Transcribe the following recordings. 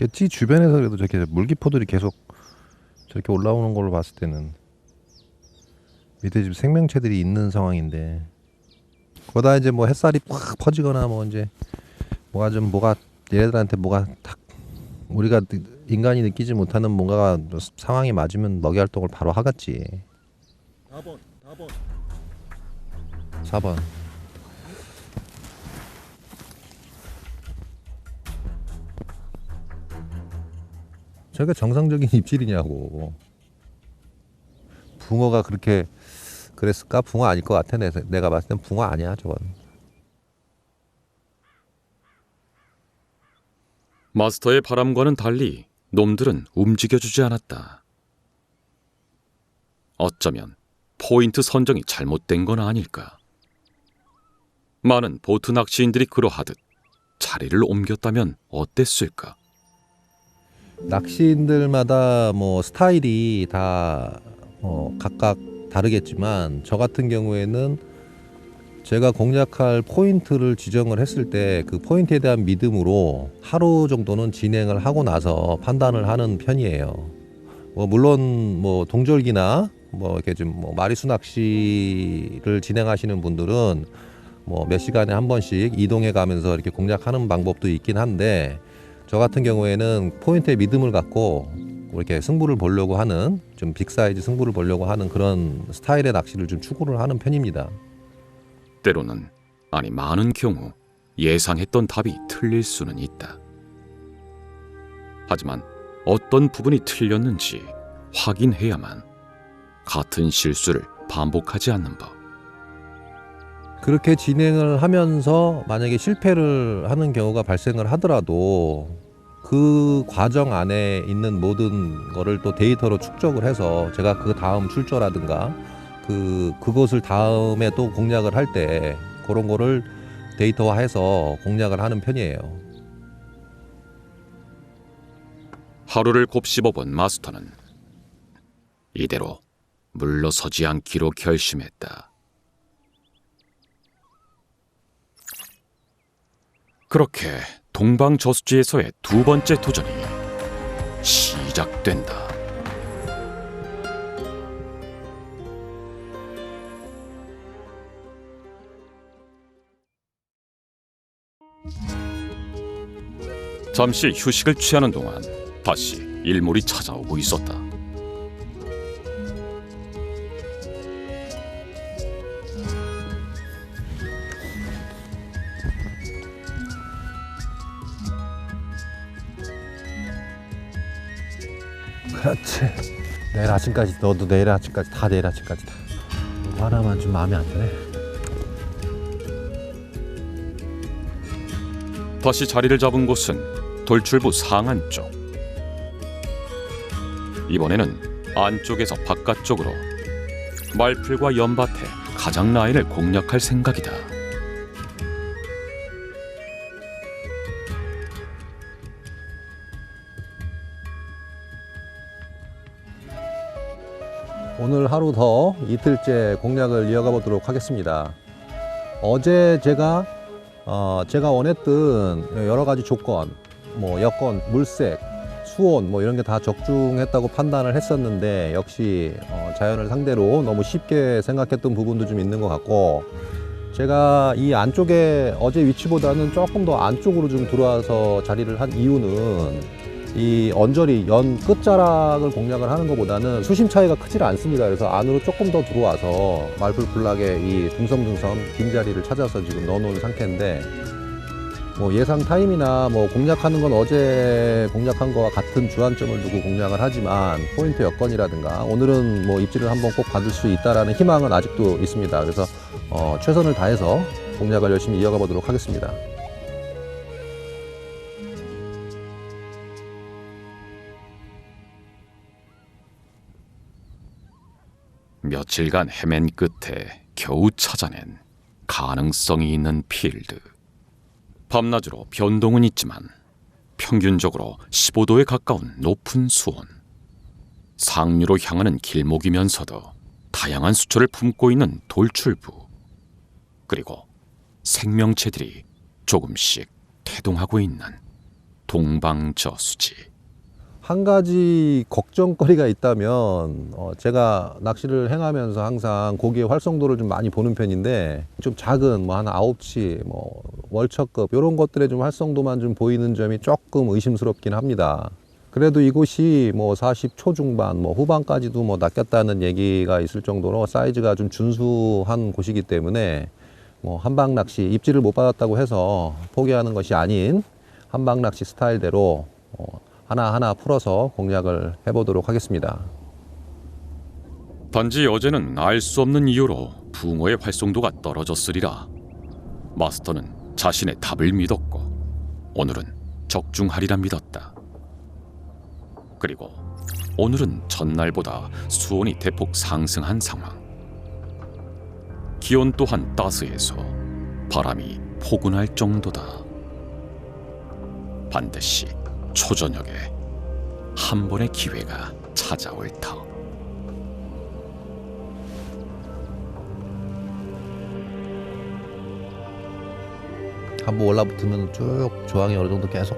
지 주변에서 그래도 저렇게 물기포들이 계속 저렇게 올라오는 걸로 봤을 때는 밑에 지금 생명체들이 있는 상황인데, 거기다 이제 뭐 햇살이 팍 퍼지거나 뭐 이제 뭐가 얘네들한테 뭐가 탁 우리가 인간이 느끼지 못하는 뭔가가 상황이 맞으면 먹이 활동을 바로 하겠지. 4번, 4번. 4번. 저게 정상적인 입질이냐고. 붕어가 그렇게 그랬을까? 붕어 아닐 것 같아. 내가 봤을 땐 붕어 아니야, 저건. 마스터의 바람과는 달리 놈들은 움직여주지 않았다. 어쩌면 포인트 선정이 잘못된 건 아닐까. 많은 보트 낚시인들이 그러하듯 자리를 옮겼다면 어땠을까? 낚시인들마다 뭐 스타일이 다 각각 다르겠지만, 저 같은 경우에는 제가 공략할 포인트를 지정을 했을 때 그 포인트에 대한 믿음으로 하루 정도는 진행을 하고 나서 판단을 하는 편이에요. 뭐 물론 뭐 동절기나 뭐 이렇게 좀 뭐 마리수 낚시를 진행하시는 분들은 뭐 몇 시간에 한 번씩 이동해 가면서 이렇게 공략하는 방법도 있긴 한데, 저 같은 경우에는 포인트에 믿음을 갖고 이렇게 승부를 보려고 하는, 좀 빅사이즈 승부를 보려고 하는 그런 스타일의 낚시를 좀 추구를 하는 편입니다. 때로는, 아니 많은 경우 예상했던 답이 틀릴 수는 있다. 하지만 어떤 부분이 틀렸는지 확인해야만 같은 실수를 반복하지 않는 법. 그렇게 진행을 하면서 만약에 실패를 하는 경우가 발생을 하더라도 그 과정 안에 있는 모든 거를 또 데이터로 축적을 해서 제가 그 다음 출조라든가 그것을 다음에 또 공략을 할 때 그런 거를 데이터화해서 공략을 하는 편이에요. 하루를 곱씹어본 마스터는 이대로 물러서지 않기로 결심했다. 그렇게 동방저수지에서의 두 번째 도전이 시작된다. 잠시 휴식을 취하는 동안 다시 일몰이 찾아오고 있었다. 그렇지. 내일 아침까지, 너도 내일 아침까지 다, 내일 아침까지 다. 뭐 하나만 좀 마음에 안 드네. 다시 자리를 잡은 곳은 돌출부 상안 쪽. 이번에는 안쪽에서 바깥쪽으로 말풀과 연밭의 가장 라인을 공략할 생각이다. 오늘 하루 더 이틀째 공략을 이어가 보도록 하겠습니다. 어제 제가 원했던 여러 가지 조건, 뭐 여건, 물색, 수온 뭐 이런 게 다 적중했다고 판단을 했었는데, 역시 자연을 상대로 너무 쉽게 생각했던 부분도 좀 있는 것 같고, 제가 이 안쪽에 어제 위치보다는 조금 더 안쪽으로 좀 들어와서 자리를 한 이유는, 이 언저리 연 끝자락을 공략을 하는 것보다는 수심 차이가 크질 않습니다. 그래서 안으로 조금 더 들어와서 말풀 군락의 이 둥섬둥섬 긴 자리를 찾아서 지금 넣어놓은 상태인데, 뭐 예상 타임이나 뭐 공략하는 건 어제 공략한 거와 같은 주안점을 두고 공략을 하지만, 포인트 여건이라든가 오늘은 뭐 입질을 한번 꼭 받을 수 있다라는 희망은 아직도 있습니다. 그래서 최선을 다해서 공략을 열심히 이어가 보도록 하겠습니다. 며칠간 헤맨 끝에 겨우 찾아낸 가능성이 있는 필드. 밤낮으로 변동은 있지만 평균적으로 15도에 가까운 높은 수온. 상류로 향하는 길목이면서도 다양한 수초를 품고 있는 돌출부. 그리고 생명체들이 조금씩 태동하고 있는 동방저수지. 한 가지 걱정거리가 있다면 제가 낚시를 행하면서 항상 고기의 활성도를 좀 많이 보는 편인데 좀 작은 뭐 한 9치 뭐 월척급 이런 것들의 좀 활성도만 좀 보이는 점이 조금 의심스럽긴 합니다. 그래도 이곳이 뭐 40 초중반 뭐 후반까지도 뭐 낚였다는 얘기가 있을 정도로 사이즈가 좀 준수한 곳이기 때문에 뭐 한방 낚시 입질을 못 받았다고 해서 포기하는 것이 아닌 한방 낚시 스타일대로 하나하나 풀어서 공략을 해보도록 하겠습니다. 단지 어제는 알 수 없는 이유로 붕어의 활성도가 떨어졌으리라 마스터는 자신의 답을 믿었고 오늘은 적중하리라 믿었다. 그리고 오늘은 전날보다 수온이 대폭 상승한 상황. 기온 또한 따스해서 바람이 포근할 정도다. 반드시 초저녁에 한 번의 기회가 찾아올 터. 한번 올라붙으면 쭉 조항이 어느 정도 계속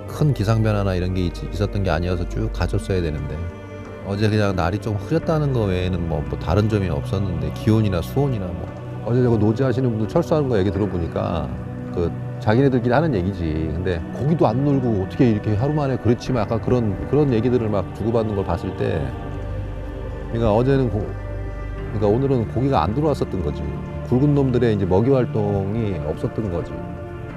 큰 기상 변화나 이런 게 있었던 게 아니어서 쭉 가졌어야 되는데 어제 그냥 날이 좀 흐렸다는 거 외에는 뭐 다른 점이 없었는데 기온이나 수온이나 뭐 어제 저거 노지하시는 분들 철수하는 거 얘기 들어보니까 그 자기네들끼리 하는 얘기지. 근데 고기도 안 놀고 어떻게 이렇게 하루 만에 그렇지 막 약간 그런 얘기들을 막 주고받는 걸 봤을 때 그러니까 그러니까 오늘은 고기가 안 들어왔었던 거지. 굵은 놈들의 이제 먹이 활동이 없었던 거지.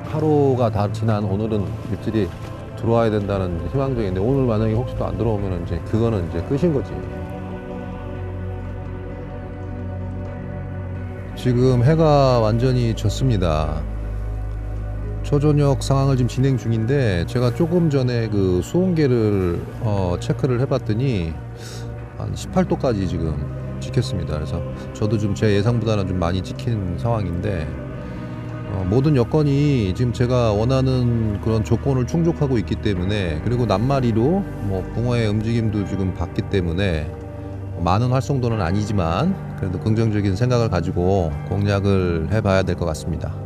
하루가 다 지난 오늘은 입질이 들어와야 된다는 희망적인데 오늘 만약에 혹시 또 안 들어오면 이제 그거는 이제 끝인 거지. 지금 해가 완전히 졌습니다. 초저녁 상황을 지금 진행 중인데 제가 조금 전에 그 수온계를 체크를 해봤더니 한 18도까지 지금 찍혔습니다. 그래서 저도 좀 제 예상보다는 좀 많이 찍힌 상황인데 모든 여건이 지금 제가 원하는 그런 조건을 충족하고 있기 때문에 그리고 낱마리로 뭐 붕어의 움직임도 지금 봤기 때문에 많은 활성도는 아니지만 그래도 긍정적인 생각을 가지고 공략을 해봐야 될 것 같습니다.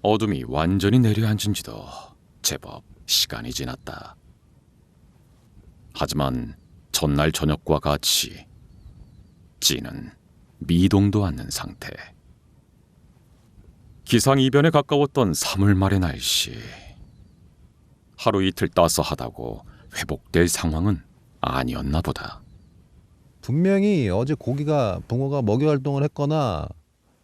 어둠이 완전히 내려앉은 지도 제법 시간이 지났다. 하지만 전날 저녁과 같이 찌는 미동도 않는 상태. 기상이변에 가까웠던 3월 말의 날씨. 하루 이틀 따스하다고 회복될 상황은 아니었나 보다. 분명히 어제 붕어가 먹이 활동을 했거나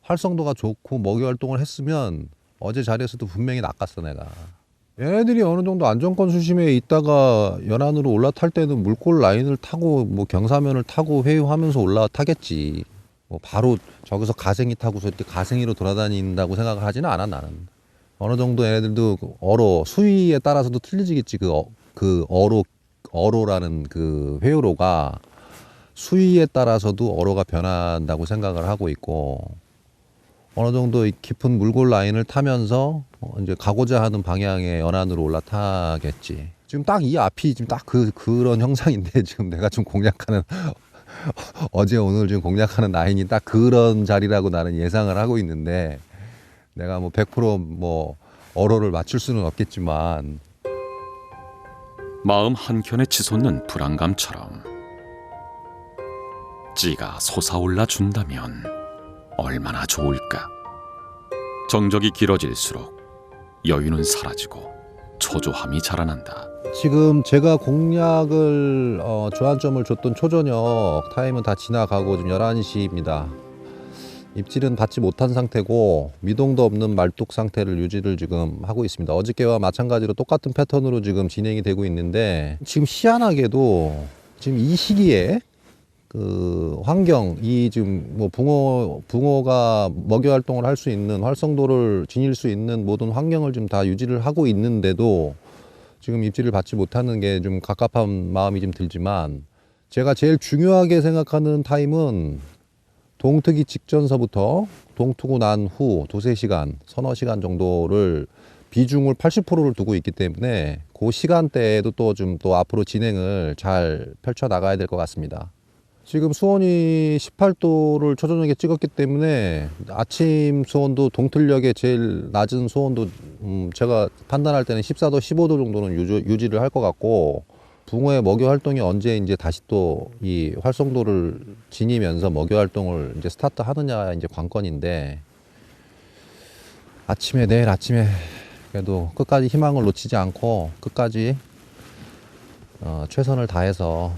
활성도가 좋고 먹이 활동을 했으면 어제 자리에서도 분명히 낚았어 내가. 얘네들이 어느 정도 안정권 수심에 있다가 연안으로 올라탈 때는 물골 라인을 타고 뭐 경사면을 타고 회유하면서 올라타겠지. 뭐 바로 저기서 가생이 타고서 이렇게 가생이로 돌아다닌다고 생각을 하지는 않아 나는. 어느 정도 얘네들도 수위에 따라서도 틀리지겠지. 어로라는 그 회유로가 수위에 따라서도 어로가 변한다고 생각을 하고 있고 어느 정도 깊은 물골 라인을 타면서 이제 가고자 하는 방향의 연안으로 올라타겠지. 지금 딱 이 앞이 지금 딱 그런 형상인데 지금 내가 좀 공략하는 어제 오늘 지금 공략하는 라인이 딱 그런 자리라고 나는 예상을 하고 있는데 내가 뭐 100% 어로를 맞출 수는 없겠지만 마음 한켠에 치솟는 불안감처럼 찌가 솟아올라 준다면 얼마나 좋을까. 정적이 길어질수록 여유는 사라지고 초조함이 자라난다. 지금 제가 공략을 주안점을 줬던 초저녁 타임은 다 지나가고 지금 11시입니다. 입질은 받지 못한 상태고 미동도 없는 말뚝 상태를 유지를 지금 하고 있습니다. 어저께와 마찬가지로 똑같은 패턴으로 지금 진행이 되고 있는데 지금 희한하게도 지금 이 시기에 그 환경이 지금 뭐 붕어가 먹이 활동을 할 수 있는 활성도를 지닐 수 있는 모든 환경을 지금 다 유지를 하고 있는데도 지금 입질을 받지 못하는 게 좀 갑갑한 마음이 좀 들지만 제가 제일 중요하게 생각하는 타임은 동트기 직전서부터 동트고 난 후 두세 시간, 서너 시간 정도를 비중을 80%를 두고 있기 때문에 그 시간대에도 또 좀 또 앞으로 진행을 잘 펼쳐 나가야 될 것 같습니다. 지금 수온이 18도를 초저녁에 찍었기 때문에 아침 수온도 동틀역의 제일 낮은 수온도 제가 판단할 때는 14도, 15도 정도는 유지를 할 것 같고, 붕어의 먹이 활동이 언제 이제 다시 또 이 활성도를 지니면서 먹이 활동을 이제 스타트 하느냐 이제 관건인데, 내일 아침에 그래도 끝까지 희망을 놓치지 않고 끝까지 최선을 다해서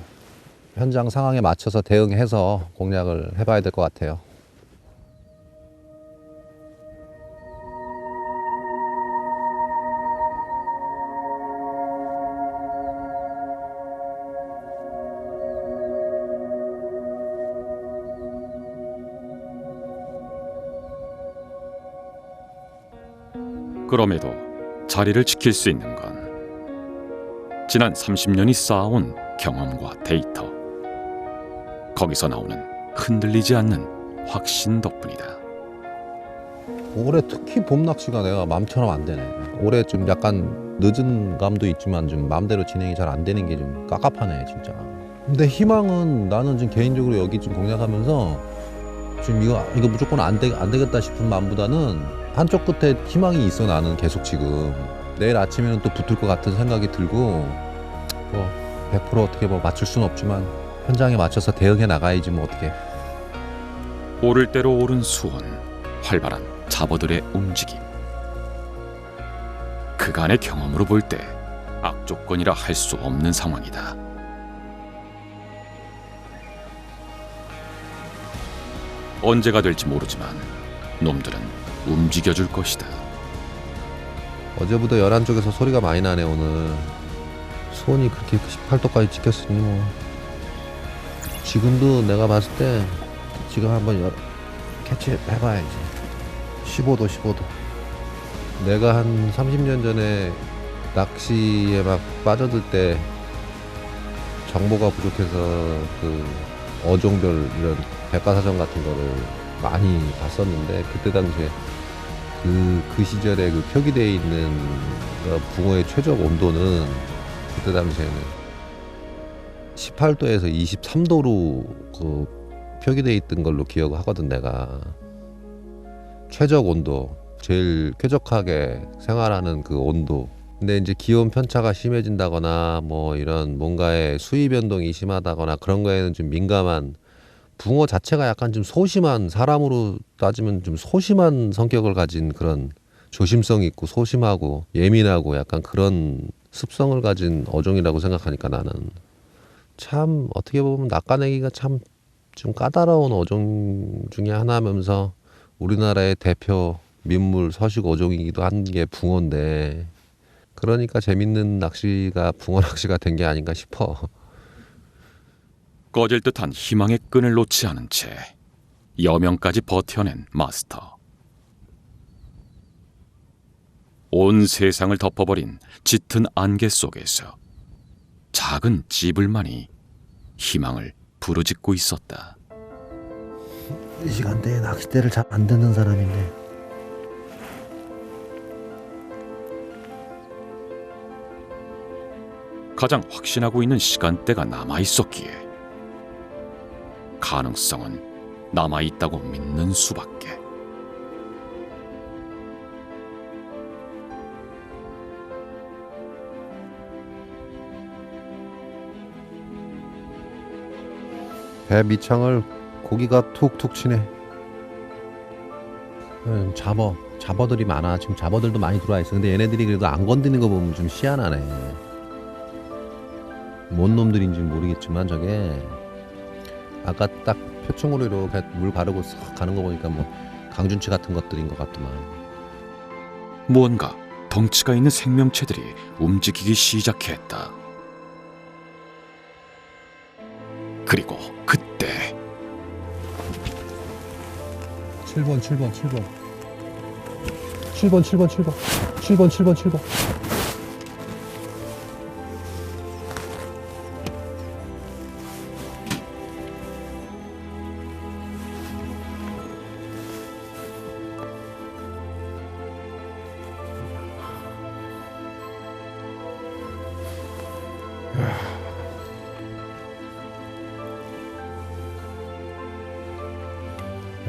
현장 상황에 맞춰서 대응해서 공략을 해봐야 될 것 같아요. 그럼에도 자리를 지킬 수 있는 건 지난 30년이 쌓아온 경험과 데이터, 거기서 나오는 흔들리지 않는 확신 덕분이다. 올해 특히 봄 낚시가 내가 마음처럼 안 되네. 올해 좀 약간 늦은 감도 있지만 좀 마음대로 진행이 잘 안 되는 게 좀 깝깝하네 진짜. 근데 희망은 나는 지금 개인적으로 여기 좀 공략하면서 지금 이거 무조건 안 되겠다 싶은 마음보다는 한쪽 끝에 희망이 있어. 나는 계속 지금 내일 아침에는 또 붙을 것 같은 생각이 들고, 뭐 100% 어떻게 뭐 맞출 수는 없지만 현장에 맞춰서 대응해 나가야지 뭐 어떻게. 오를 대로 오른 수온, 활발한 잡어들의 움직임. 그간의 경험으로 볼 때 악조건이라 할 수 없는 상황이다. 언제가 될지 모르지만 놈들은 움직여줄 것이다. 어제부터 11쪽에서 소리가 많이 나네. 오늘 수온이 그렇게 18도까지 찍혔으니 뭐 지금도 내가 봤을 때 지금 한번 캐치 해봐야지. 15도. 내가 한 30년 전에 낚시에 막 빠져들 때 정보가 부족해서 그 어종별 이런 백과사전 같은 거를 많이 봤었는데, 그때 당시에 그 시절에 그 표기되어 있는 붕어의 최적 온도는 그때 당시에는 18도에서 23도로 그 표기되어 있던 걸로 기억을 하거든. 내가 최적 온도, 제일 쾌적하게 생활하는 그 온도. 근데 이제 기온 편차가 심해진다거나 뭐 이런 뭔가의 수위 변동이 심하다거나 그런 거에는 좀 민감한, 붕어 자체가 약간 좀 소심한, 사람으로 따지면 좀 소심한 성격을 가진 그런, 조심성 있고 소심하고 예민하고 약간 그런 습성을 가진 어종이라고 생각하니까 나는 참 어떻게 보면 낚아내기가 참 좀 까다로운 어종 중에 하나면서 우리나라의 대표 민물 서식 어종이기도 한 게 붕어인데, 그러니까 재밌는 낚시가 붕어 낚시가 된 게 아닌가 싶어. 꺼질 듯한 희망의 끈을 놓지 않은 채 여명까지 버텨낸 마스터. 온 세상을 덮어버린 짙은 안개 속에서 작은 찌불만이 희망을 부르짖고 있었다. 이 시간대에 낚싯대를 잘 안 듣는 사람인데. 가장 확신하고 있는 시간대가 남아있었기에 가능성은 남아있다고 믿는 수밖에. 배 밑창을 고기가 툭툭 치네. 잡어들이 많아. 지금 잡어들도 많이 들어와 있어. 근데 얘네들이 그래도 안 건드는 거 보면 좀 희한하네. 뭔 놈들인지는 모르겠지만 저게 아까 딱 표충으로 이렇게 물 바르고 싹 가는 거 보니까 뭐 강준치 같은 것들인 것 같더만. 무언가 덩치가 있는 생명체들이 움직이기 시작했다. 그리고 그때 7번.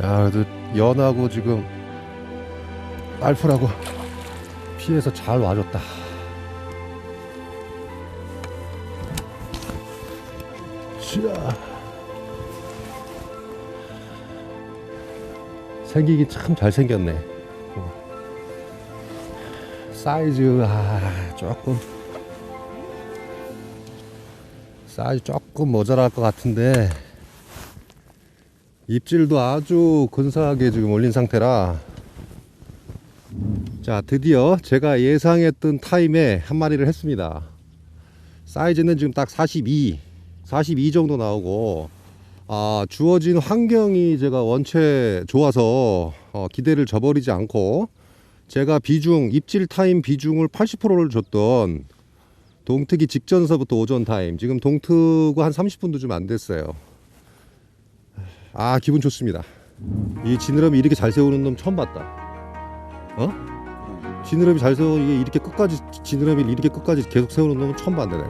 야, 그래도 연하고 지금 알프라고 피해서 잘 와줬다. 자, 생기기 참 잘생겼네. 사이즈 조금 사이즈 조금 모자랄 것 같은데 입질도 아주 근사하게 지금 올린 상태라. 자, 드디어 제가 예상했던 타임에 한 마리를 했습니다. 사이즈는 지금 딱 42 정도 나오고, 주어진 환경이 제가 원체 좋아서 기대를 저버리지 않고, 제가 입질 타임 비중을 80%를 줬던 동트기 직전서부터 오전 타임, 지금 동트고 한 30분도 좀 안 됐어요. 기분 좋습니다. 이 지느러미 이렇게 잘 세우는 놈 처음 봤다. 지느러미 잘 세우는 이게 이렇게 끝까지, 지느러미를 이렇게 끝까지 계속 세우는 놈은 처음 봤네 내가.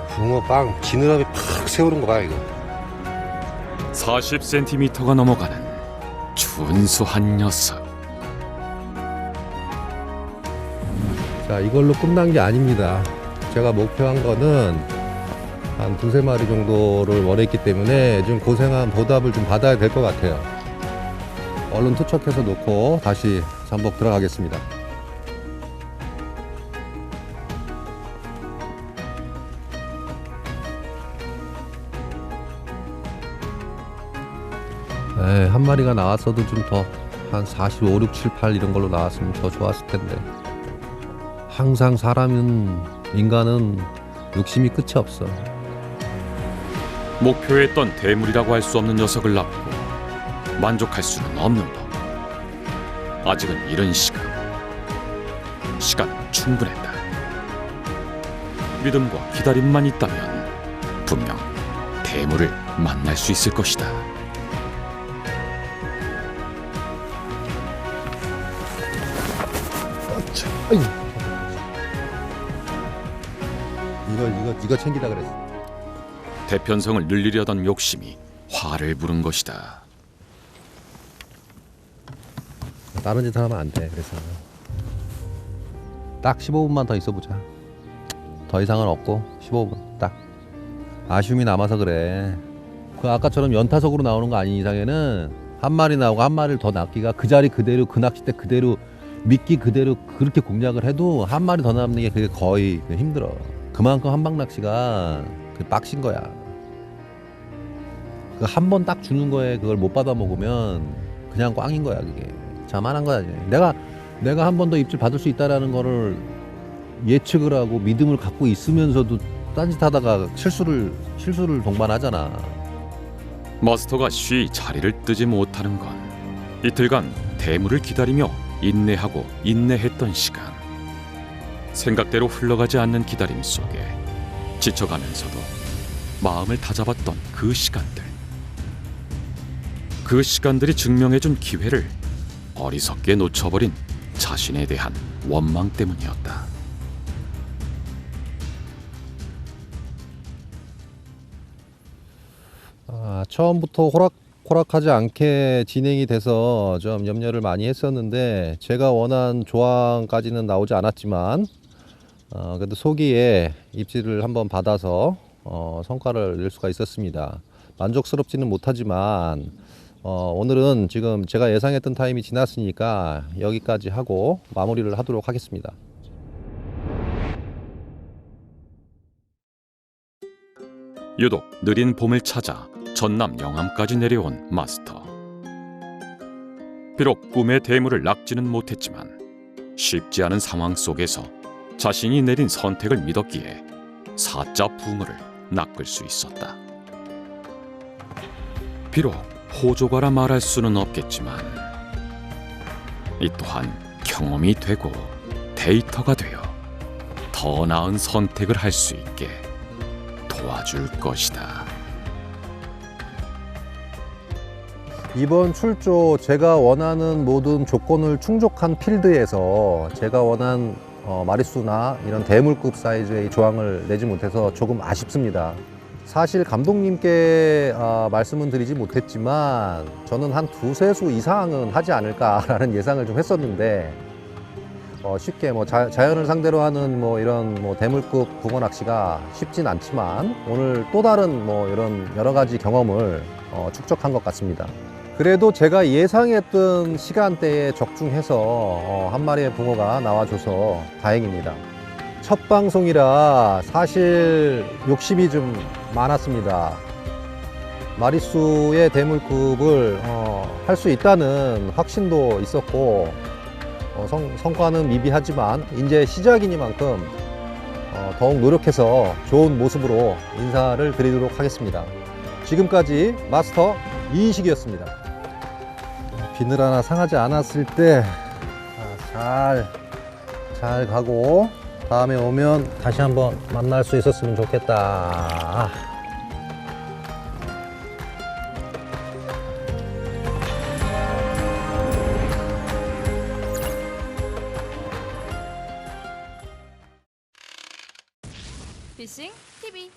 붕어빵 지느러미 팍 세우는 거 봐 이거. 40cm가 넘어가는 준수한 녀석. 자, 이걸로 끝난 게 아닙니다. 제가 목표한 거는 한 두세 마리 정도를 원했기 때문에 좀 고생한 보답을 좀 받아야 될 것 같아요. 얼른 투척해서 놓고 다시 잠복 들어가겠습니다. 한 마리가 나왔어도 좀 더 한 45, 6, 7, 8 이런 걸로 나왔으면 더 좋았을 텐데, 항상 인간은 욕심이 끝이 없어. 목표했던 대물이라고 할 수 없는 녀석을 낳고 만족할 수는 없는 법. 아직은 이른 시간은 충분했다. 믿음과 기다림만 있다면 분명 대물을 만날 수 있을 것이다. 이거 챙기다 그랬어. 대편성을 늘리려던 욕심이 화를 부른 것이다. 다른 짓 하면 안 돼. 그래서 딱 15분만 더 있어보자. 더 이상은 없고 15분 딱. 아쉬움이 남아서 그래. 그 아까처럼 연타석으로 나오는 거 아닌 이상에는 한 마리 나오고 한 마리를 더 낳기가, 그 자리 그대로 그 낚싯대 그대로 미끼 그대로 그렇게 공략을 해도 한 마리 더 남는 게 그게 거의 힘들어. 그만큼 한방 낚시가 빡신 거야. 그 한 번 딱 주는 거에 그걸 못 받아 먹으면 그냥 꽝인 거야. 그게 자만한 거야. 내가 한 번 더 입질 받을 수 있다라는 거를 예측을 하고 믿음을 갖고 있으면서도 딴짓하다가 실수를 동반하잖아. 마스터가 쉬 자리를 뜨지 못하는 건 이틀간 대물을 기다리며 인내하고 인내했던 시간. 생각대로 흘러가지 않는 기다림 속에 지쳐가면서도 마음을 다잡았던 그 시간들. 그 시간들이 증명해준 기회를 어리석게 놓쳐버린 자신에 대한 원망 때문이었다. 처음부터 호락호락하지 않게 진행이 돼서 좀 염려를 많이 했었는데, 제가 원한 조항까지는 나오지 않았지만 그래도 소기에 입질을 한번 받아서 성과를 낼 수가 있었습니다. 만족스럽지는 못하지만 오늘은 지금 제가 예상했던 타임이 지났으니까 여기까지 하고 마무리를 하도록 하겠습니다. 유독 느린 봄을 찾아 전남 영암까지 내려온 마스터. 비록 꿈의 대물을 낚지는 못했지만 쉽지 않은 상황 속에서 자신이 내린 선택을 믿었기에 사자 붕어를 낚을 수 있었다. 비록 호조가라 말할 수는 없겠지만 이 또한 경험이 되고 데이터가 되어 더 나은 선택을 할 수 있게 도와줄 것이다. 이번 출조 제가 원하는 모든 조건을 충족한 필드에서 제가 원한 마리수나 이런 대물급 사이즈의 조항을 내지 못해서 조금 아쉽습니다. 사실 감독님께 말씀은 드리지 못했지만 저는 한 두세 수 이상은 하지 않을까라는 예상을 좀 했었는데 쉽게 뭐 자연을 상대로 하는 뭐 이런 뭐 대물급 붕어 낚시가 쉽진 않지만 오늘 또 다른 뭐 이런 여러 가지 경험을 축적한 것 같습니다. 그래도 제가 예상했던 시간대에 적중해서 한 마리의 붕어가 나와줘서 다행입니다. 첫 방송이라 사실 욕심이 좀 많았습니다. 마리수의 대물급을 할 수 있다는 확신도 있었고 성과는 미비하지만 이제 시작이니만큼 더욱 노력해서 좋은 모습으로 인사를 드리도록 하겠습니다. 지금까지 마스터 이인식이었습니다. 비늘 하나 상하지 않았을 때 잘 가고 다음에 오면 다시 한번 만날 수 있었으면 좋겠다. 피싱 TV